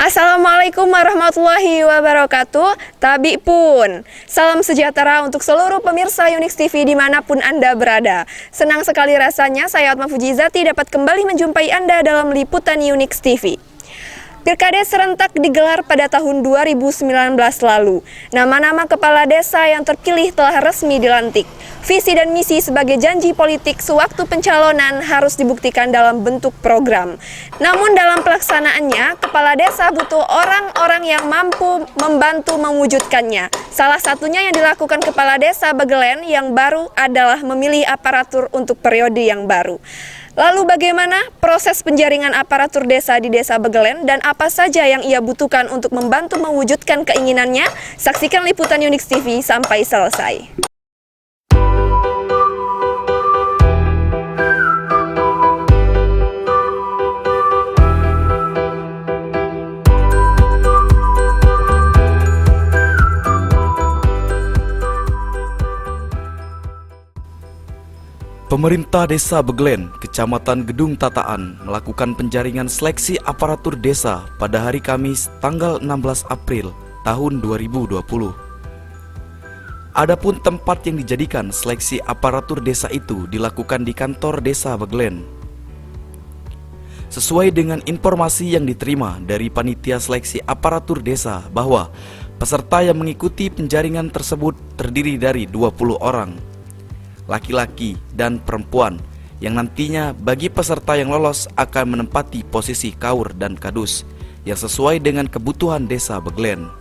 Assalamualaikum warahmatullahi wabarakatuh. Tabi pun, salam sejahtera untuk seluruh pemirsa Unix TV dimanapun Anda berada. Senang sekali rasanya saya Atma Fujizati dapat kembali menjumpai Anda dalam liputan Unix TV. Pilkades serentak digelar pada tahun 2019 lalu. Nama-nama kepala desa yang terpilih telah resmi dilantik. Visi dan misi sebagai janji politik sewaktu pencalonan harus dibuktikan dalam bentuk program. Namun dalam pelaksanaannya, kepala desa butuh orang-orang yang mampu membantu mewujudkannya. Salah satunya yang dilakukan kepala desa Begelen yang baru adalah memilih aparatur untuk periode yang baru. Lalu bagaimana proses penjaringan aparatur desa di Desa Begelen dan apa saja yang ia butuhkan untuk membantu mewujudkan keinginannya? Saksikan liputan Unix TV sampai selesai. Pemerintah Desa Begelen, Kecamatan Gedung Tataan, melakukan penjaringan seleksi aparatur desa pada hari Kamis tanggal 16 April tahun 2020. Adapun tempat yang dijadikan seleksi aparatur desa itu dilakukan di kantor Desa Begelen. Sesuai dengan informasi yang diterima dari panitia seleksi aparatur desa bahwa peserta yang mengikuti penjaringan tersebut terdiri dari 20 orang. Laki-laki dan perempuan yang nantinya bagi peserta yang lolos akan menempati posisi kaur dan kadus yang sesuai dengan kebutuhan Desa Begelen.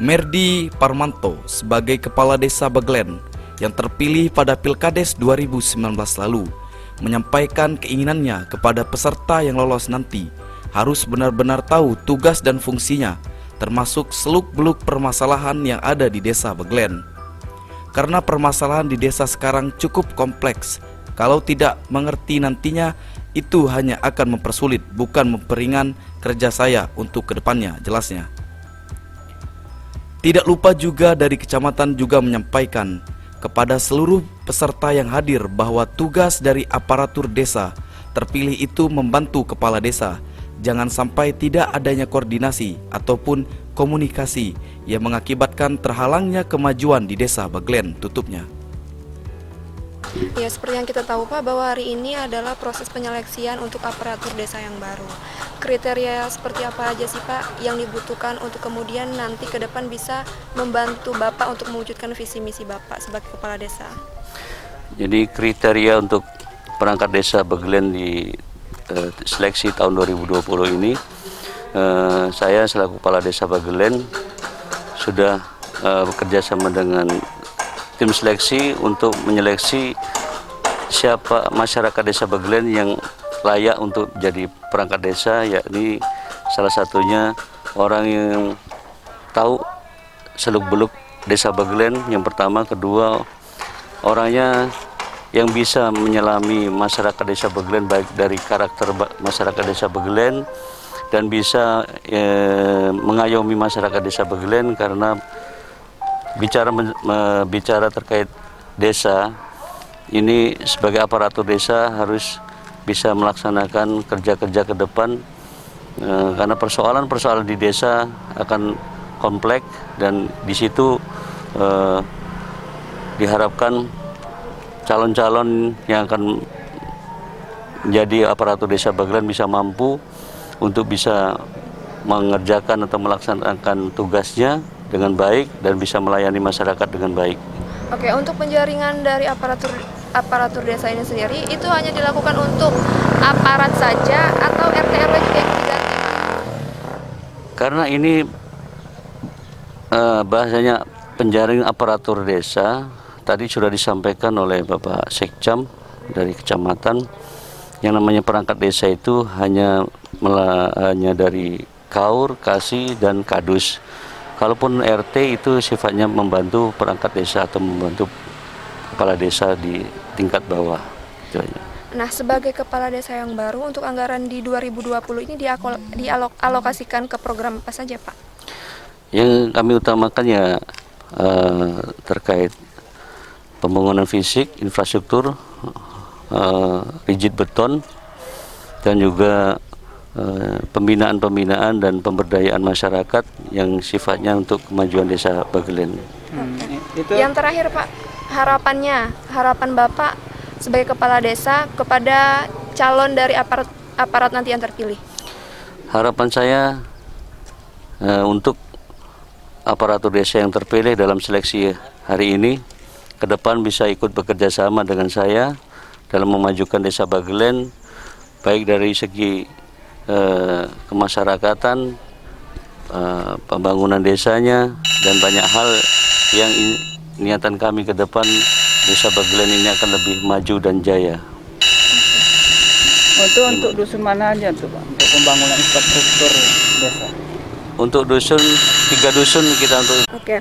Merdi Parmanto sebagai Kepala Desa Begelen yang terpilih pada Pilkades 2019 lalu menyampaikan keinginannya kepada peserta yang lolos nanti harus benar-benar tahu tugas dan fungsinya termasuk seluk-beluk permasalahan yang ada di Desa Begelen. Karena permasalahan di desa sekarang cukup kompleks. Kalau tidak mengerti nantinya, itu hanya akan mempersulit, bukan memperingan kerja saya untuk kedepannya, jelasnya. Tidak lupa juga dari kecamatan juga menyampaikan kepada seluruh peserta yang hadir bahwa tugas dari aparatur desa terpilih itu membantu kepala desa. Jangan sampai tidak adanya koordinasi ataupun komunikasi yang mengakibatkan terhalangnya kemajuan di Desa Begelen, tutupnya. Ya, seperti yang kita tahu Pak, bahwa hari ini adalah proses penyeleksian untuk aparatur desa yang baru. Kriteria seperti apa aja sih Pak yang dibutuhkan untuk kemudian nanti ke depan bisa membantu Bapak untuk mewujudkan visi misi Bapak sebagai kepala desa? Jadi kriteria untuk perangkat desa Begelen di seleksi tahun 2020 ini, saya selaku kepala desa Begelen sudah bekerja sama dengan tim seleksi untuk menyeleksi siapa masyarakat Desa Begelen yang layak untuk jadi perangkat desa, yakni salah satunya orang yang tahu seluk-beluk Desa Begelen yang pertama, kedua orangnya yang bisa menyelami masyarakat Desa Begelen baik dari karakter masyarakat Desa Begelen dan bisa mengayomi masyarakat Desa Begelen, karena bicara terkait desa ini sebagai aparatur desa harus bisa melaksanakan kerja-kerja ke depan, karena persoalan-persoalan di desa akan kompleks dan di situ diharapkan calon-calon yang akan menjadi aparatur desa Begelen bisa mampu untuk bisa mengerjakan atau melaksanakan tugasnya dengan baik dan bisa melayani masyarakat dengan baik. Oke, untuk penjaringan dari aparatur desa ini sendiri itu hanya dilakukan untuk aparat saja atau RT RW juga yang diganti? Karena ini bahasanya penjaringan aparatur desa, tadi sudah disampaikan oleh Bapak Sekcam dari kecamatan, yang namanya perangkat desa itu hanya dari kaur, kasih, dan kadus. Kalaupun RT itu sifatnya membantu perangkat desa atau membantu kepala desa di tingkat bawah. Nah, sebagai kepala desa yang baru, untuk anggaran di 2020 ini dialokasikan ke program apa saja Pak? Yang kami utamakan ya terkait pembangunan fisik, infrastruktur, rigid beton, dan juga pembinaan-pembinaan dan pemberdayaan masyarakat yang sifatnya untuk kemajuan Desa Bagelen. Yang terakhir Pak, harapan Bapak sebagai kepala desa kepada calon dari aparat nanti yang terpilih. Harapan saya untuk aparatur desa yang terpilih dalam seleksi hari ini ke depan bisa ikut bekerja sama dengan saya dalam memajukan Desa Bagelen, baik dari segi kemasyarakatan, pembangunan desanya, dan banyak hal yang niatan kami ke depan Desa Bagelen ini akan lebih maju dan jaya. Untuk dusun mana aja tuh Pak, untuk pembangunan infrastruktur desa? Untuk dusun, 3 dusun kita untuk. Oke.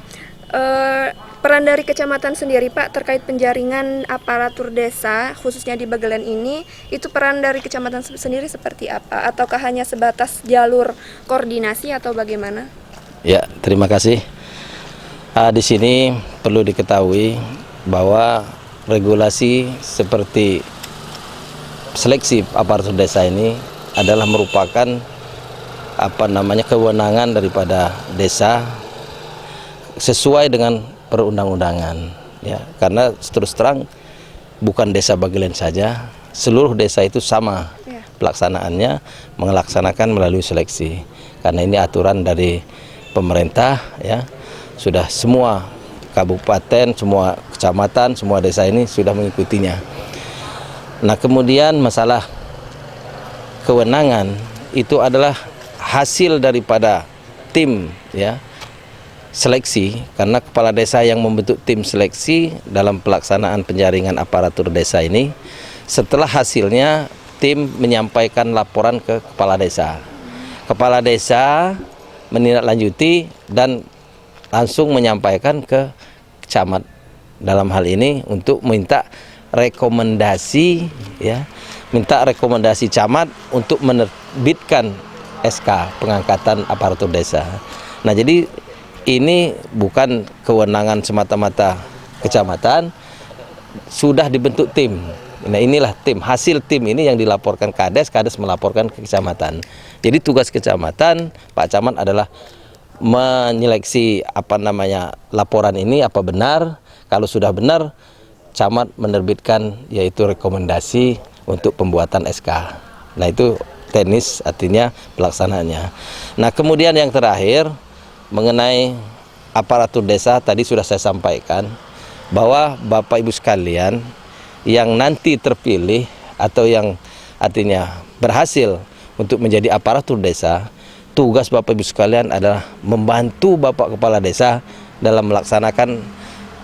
Peran dari kecamatan sendiri Pak terkait penjaringan aparatur desa khususnya di Bagelen ini, itu peran dari kecamatan sendiri seperti apa? Ataukah hanya sebatas jalur koordinasi atau bagaimana? Ya, terima kasih. Di sini perlu diketahui bahwa regulasi seperti seleksi aparatur desa ini adalah merupakan kewenangan daripada desa sesuai dengan perundang-undangan, ya, karena terus terang bukan Desa Bagelen saja, seluruh desa itu sama pelaksanaannya, melaksanakan melalui seleksi, karena ini aturan dari pemerintah, ya, sudah semua kabupaten, semua kecamatan, semua desa ini sudah mengikutinya. Nah, kemudian masalah kewenangan itu adalah hasil daripada tim, ya, seleksi, karena kepala desa yang membentuk tim seleksi dalam pelaksanaan penjaringan aparatur desa ini. Setelah hasilnya, tim menyampaikan laporan ke kepala desa. Kepala desa menindaklanjuti dan langsung menyampaikan ke camat dalam hal ini untuk minta rekomendasi, ya, minta rekomendasi camat untuk menerbitkan SK pengangkatan aparatur desa. Nah, jadi ini bukan kewenangan semata-mata kecamatan, sudah dibentuk tim. Nah, inilah tim, hasil tim ini yang dilaporkan Kades, Kades melaporkan ke kecamatan. Jadi tugas kecamatan, Pak Camat adalah menyeleksi laporan ini apa benar. Kalau sudah benar, Camat menerbitkan yaitu rekomendasi untuk pembuatan SK. Nah, itu teknis artinya pelaksanaannya. Nah, kemudian yang terakhir mengenai aparatur desa, tadi sudah saya sampaikan bahwa Bapak Ibu sekalian yang nanti terpilih atau yang artinya berhasil untuk menjadi aparatur desa, tugas Bapak Ibu sekalian adalah membantu Bapak Kepala Desa dalam melaksanakan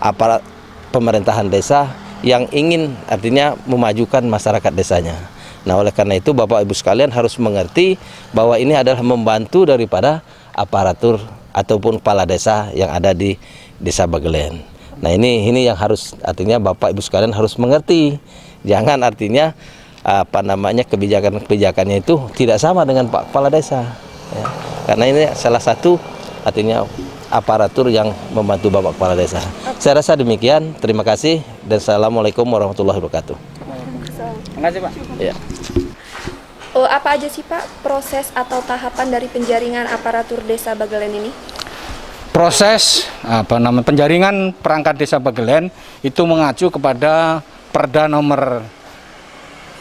aparat pemerintahan desa yang ingin artinya memajukan masyarakat desanya. Nah, oleh karena itu Bapak Ibu sekalian harus mengerti bahwa ini adalah membantu daripada aparatur ataupun kepala desa yang ada di Desa Bagelen. Nah, ini yang harus artinya Bapak Ibu sekalian harus mengerti. Jangan artinya kebijakannya itu tidak sama dengan Pak Kepala Desa, ya. Karena ini salah satu artinya aparatur yang membantu Bapak Kepala Desa. Saya rasa demikian. Terima kasih dan assalamualaikum warahmatullahi wabarakatuh. Terima kasih Pak. Ya. Apa aja sih Pak proses atau tahapan dari penjaringan aparatur Desa Bagelen ini? Proses penjaringan perangkat Desa Bagelen itu mengacu kepada Perda nomor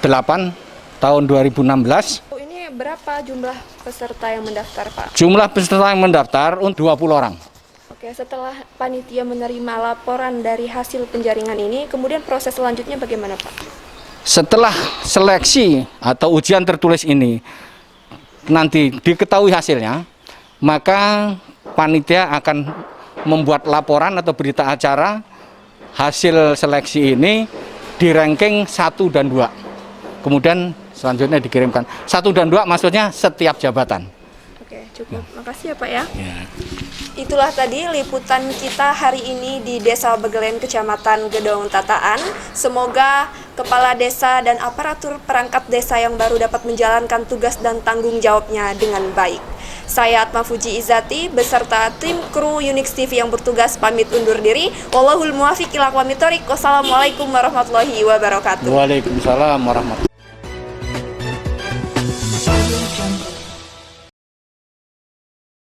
8 tahun 2016. Ini berapa jumlah peserta yang mendaftar Pak? Jumlah peserta yang mendaftar untuk 20 orang. Oke, setelah panitia menerima laporan dari hasil penjaringan ini, kemudian proses selanjutnya bagaimana Pak? Setelah seleksi atau ujian tertulis ini nanti diketahui hasilnya, maka panitia akan membuat laporan atau berita acara hasil seleksi ini di ranking 1 dan 2. Kemudian selanjutnya dikirimkan. 1 dan 2 maksudnya setiap jabatan. Oke, cukup. Makasih ya Pak ya. Itulah tadi liputan kita hari ini di Desa Bagelen, Kecamatan Gedong Tataan. Semoga kepala desa dan aparatur perangkat desa yang baru dapat menjalankan tugas dan tanggung jawabnya dengan baik. Saya Atma Fuji Izati beserta tim kru Unix TV yang bertugas pamit undur diri. Wallahul muwaffiq ila aqwamit thoriq. Wassalamualaikum warahmatullahi wabarakatuh. Waalaikumsalam warahmatullahi wabarakatuh. Audio Jungle.